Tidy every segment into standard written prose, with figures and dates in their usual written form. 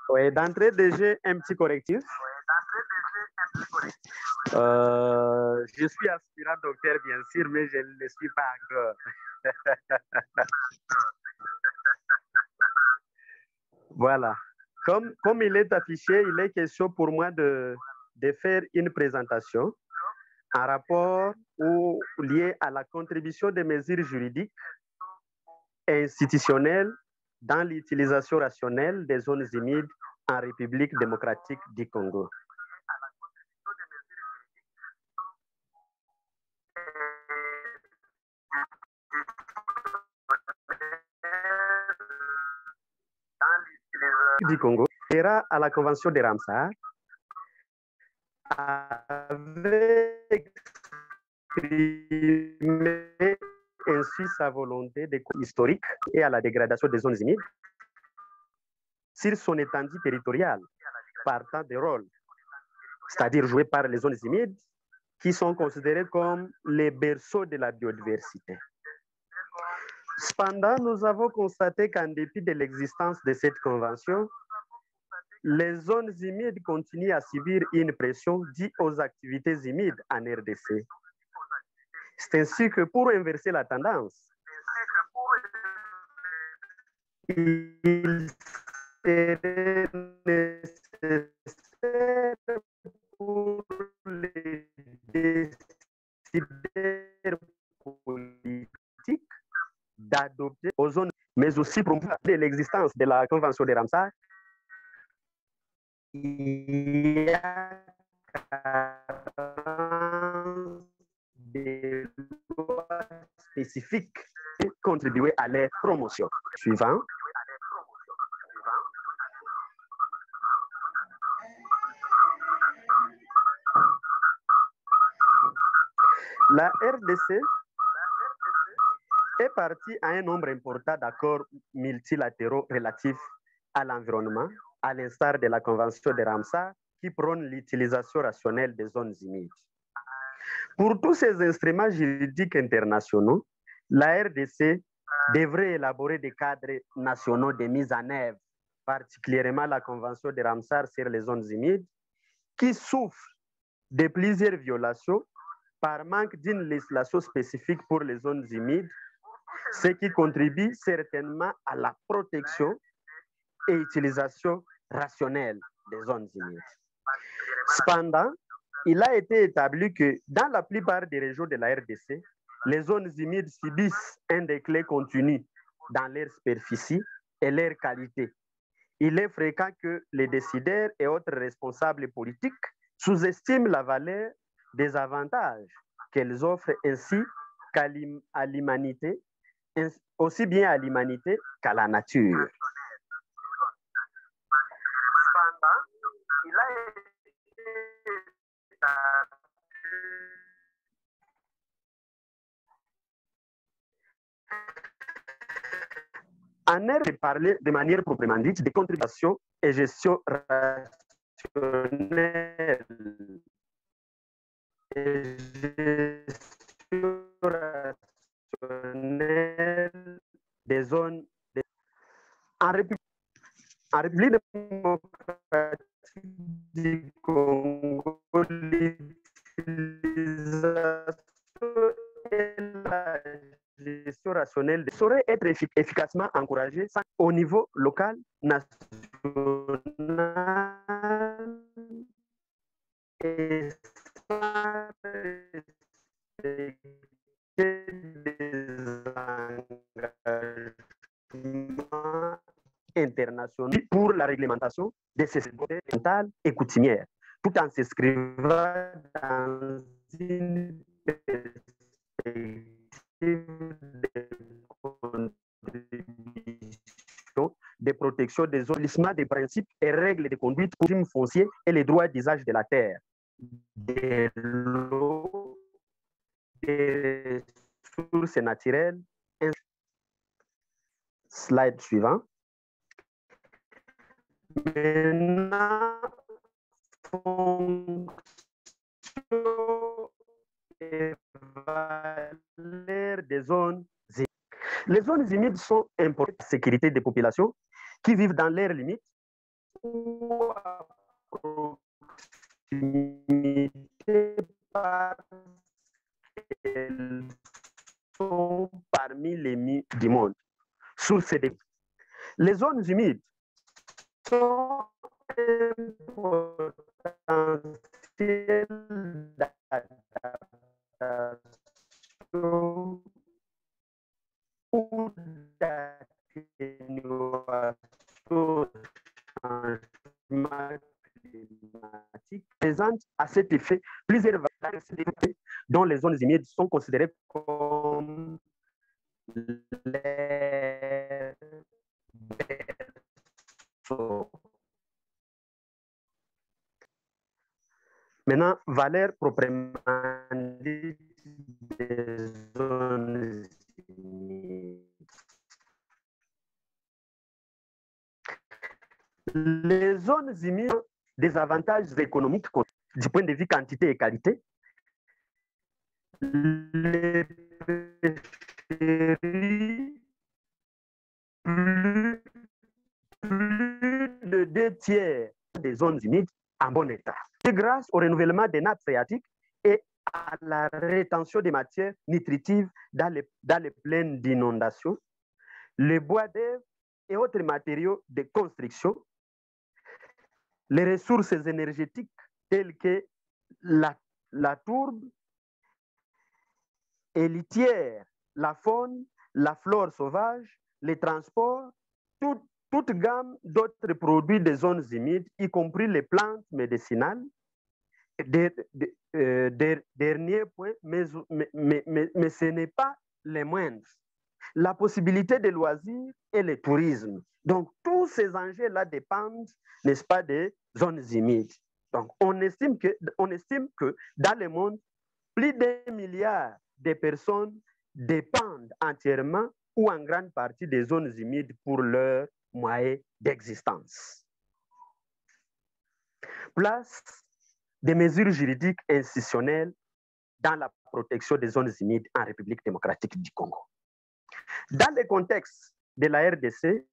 Oui, d'entrée de jeu, un petit correctif. Je suis aspirant docteur, bien sûr, mais je ne le suis pas encore. Voilà. Comme il est affiché, il est question pour moi de faire une présentation en rapport ou lié à la contribution des mesures juridiques et institutionnelles dans l'utilisation rationnelle des zones humides en République démocratique du Congo. Du Congo sera à la Convention de Ramsar avec exprimé ainsi sa volonté historique et à la dégradation des zones humides sur son étendue territoriale, partant des rôles, c'est-à-dire joués par les zones humides, qui sont considérées comme les berceaux de la biodiversité. Cependant, nous avons constaté qu'en dépit de l'existence de cette convention, les zones humides continuent à subir une pression due aux activités humides en RDC. C'est ainsi que pour inverser la tendance, il serait nécessaire pour les décideurs politiques d'adopter aux zones, mais aussi pour l'existence de la Convention de Ramsar. Il y a des lois spécifiques qui contribuent à leur promotion. Suivant. La RDC est partie à un nombre important d'accords multilatéraux relatifs à l'environnement, à l'instar de la Convention de Ramsar, qui prône l'utilisation rationnelle des zones humides. Pour tous ces instruments juridiques internationaux, la RDC devrait élaborer des cadres nationaux de mise en œuvre, particulièrement la Convention de Ramsar sur les zones humides, qui souffre de plusieurs violations par manque d'une législation spécifique pour les zones humides, ce qui contribue certainement à la protection et utilisation rationnelle des zones humides. Cependant, il a été établi que dans la plupart des régions de la RDC, les zones humides subissent un déclin continu dans leur superficie et leur qualité. Il est fréquent que les décideurs et autres responsables politiques sous-estiment la valeur des avantages qu'elles offrent ainsi à l'humanité, aussi bien à l'humanité qu'à la nature. Cependant, il a été en air de parler de manière proprement dite de contribution et gestion rationnelle. Des zones en République démocratique du Congo, l'utilisation et la gestion rationnelle saurait être efficacement encouragée au niveau local, national et sans respecter des engagements internationaux pour la réglementation de ces sécurités mentales et coutumières, tout en s'inscrivant dans une perspective de contribution, de protection des établissements des principes et règles de conduite pour les fonciers et les droits d'usage de la terre, de l'eau, des ressources naturelles. Slide suivant. Maintenant, fonction et valeur des zones humides. Les zones humides sont importantes pour la sécurité des populations qui vivent dans leurs limites ou à proximité parce qu'elles sont parmi les mieux du monde. Sous ces défis, les zones humides sont potentiel d'adaptation ou d'atténuation au changement climatique présentent à cet effet plusieurs variantes dont les zones humides sont considérées comme les berceaux. Maintenant, valeur proprement dite des zones humides. Les zones humides ont des avantages économiques du point de vue quantité et qualité. Les pêcheries, plus de 2/3 des zones humides en bon état. Et grâce au renouvellement des nappes phréatiques et à la rétention des matières nutritives dans les plaines d'inondation, les bois d'œuvre et autres matériaux de construction, les ressources énergétiques telles que la tourbe et litière, la faune, la flore sauvage, les transports, toute gamme d'autres produits des zones humides, y compris les plantes médicinales. Dernier point, mais ce n'est pas les moindres. La possibilité de loisirs et le tourisme. Donc, tous ces enjeux-là dépendent, n'est-ce pas, des zones humides. Donc, on estime que dans le monde, plus d'1 milliard de personnes dépendent entièrement ou en grande partie des zones humides pour leurs moyens d'existence. Place des mesures juridiques institutionnelles dans la protection des zones humides en République démocratique du Congo. Dans le contexte de la RDC,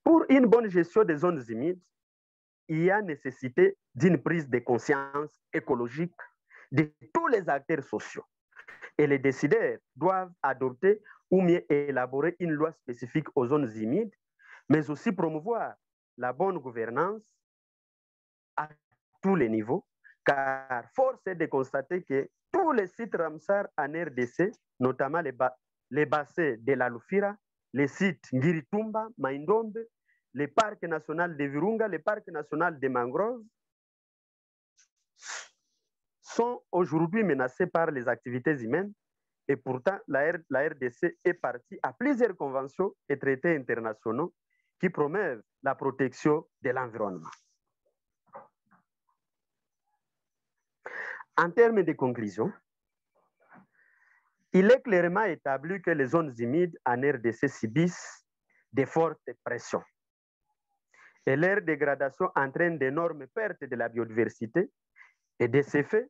pour une bonne gestion des zones humides, il y a nécessité d'une prise de conscience écologique de tous les acteurs sociaux. Et les décideurs doivent adopter ou mieux élaborer une loi spécifique aux zones humides, mais aussi promouvoir la bonne gouvernance à tous les niveaux, car force est de constater que tous les sites Ramsar en RDC, notamment les bassins de la Lufira, les sites Ngiritumba, Maindombe, le parc national de Virunga, le parc national des mangroves, sont aujourd'hui menacés par les activités humaines et pourtant la RDC est partie à plusieurs conventions et traités internationaux qui promeuvent la protection de l'environnement. En termes de conclusion, il est clairement établi que les zones humides en RDC subissent de fortes pressions et leur dégradation entraîne d'énormes pertes de la biodiversité et de ces faits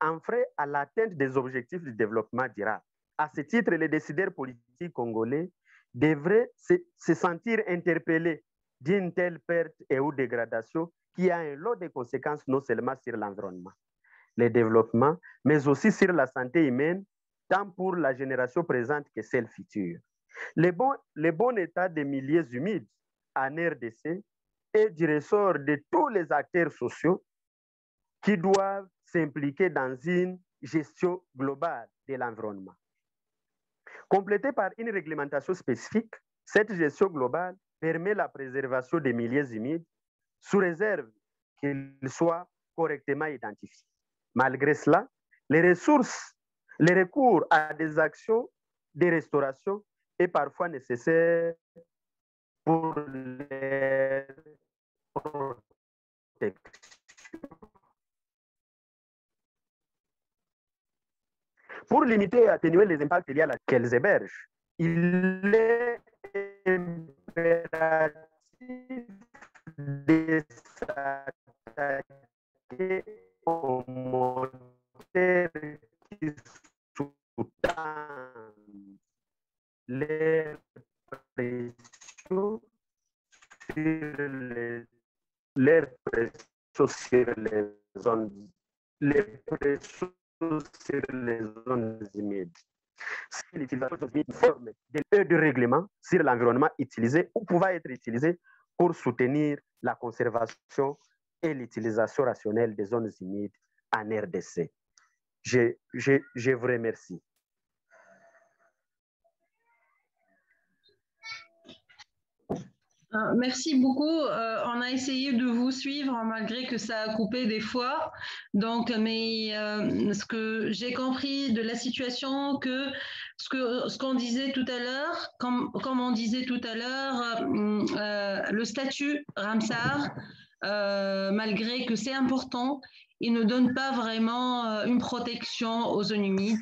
en freine à l'atteinte des objectifs du développement durable. À ce titre, les décideurs politiques congolais devraient se sentir interpellés d'une telle perte et ou dégradation qui a un lot de conséquences non seulement sur l'environnement, le développement, mais aussi sur la santé humaine, tant pour la génération présente que celle future. Le bon état des milieux humides en RDC est du ressort de tous les acteurs sociaux qui doivent s'impliquer dans une gestion globale de l'environnement. Complétée par une réglementation spécifique, cette gestion globale permet la préservation des milieux humides sous réserve qu'ils soient correctement identifiés. Malgré cela, les recours à des actions de restauration est parfois nécessaire pour les protection. Pour limiter et atténuer les impacts liés à qu'elles hébergent, il est impératif de s'attaquer aux moteurs qui sous-tendent les pressions pressions sur les pressions sur les pressions sur les zones humides. C'est l'utilisation d'une forme de règlement sur l'environnement utilisé ou pouvant être utilisé pour soutenir la conservation et l'utilisation rationnelle des zones humides en RDC. Je vous remercie. Merci beaucoup. On a essayé de vous suivre malgré que ça a coupé des fois. Donc, mais ce que j'ai compris de la situation, que ce qu'on disait tout à l'heure, comme on disait tout à l'heure, le statut Ramsar, malgré que c'est important, il ne donne pas vraiment une protection aux zones humides.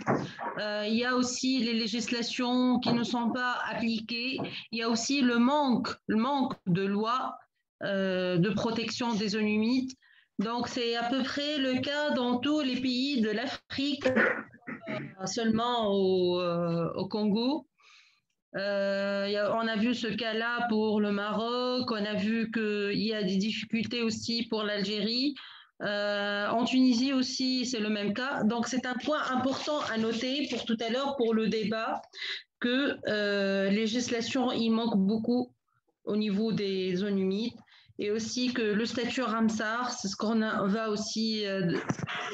Il y a aussi les législations qui ne sont pas appliquées. Il y a aussi le manque de lois de protection des zones humides. Donc, c'est à peu près le cas dans tous les pays de l'Afrique, seulement au Congo. On a vu ce cas-là pour le Maroc, on a vu qu'il y a des difficultés aussi pour l'Algérie. En Tunisie aussi, c'est le même cas. Donc, c'est un point important à noter pour tout à l'heure, pour le débat, que législation, il manque beaucoup au niveau des zones humides. Et aussi que le statut Ramsar, c'est ce qu'on va aussi,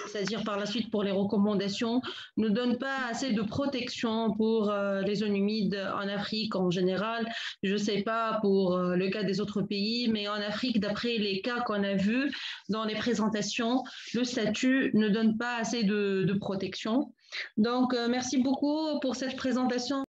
c'est-à-dire par la suite pour les recommandations, ne donne pas assez de protection pour les zones humides en Afrique en général. Je ne sais pas pour le cas des autres pays, mais en Afrique, d'après les cas qu'on a vus dans les présentations, le statut ne donne pas assez de protection. Donc, merci beaucoup pour cette présentation.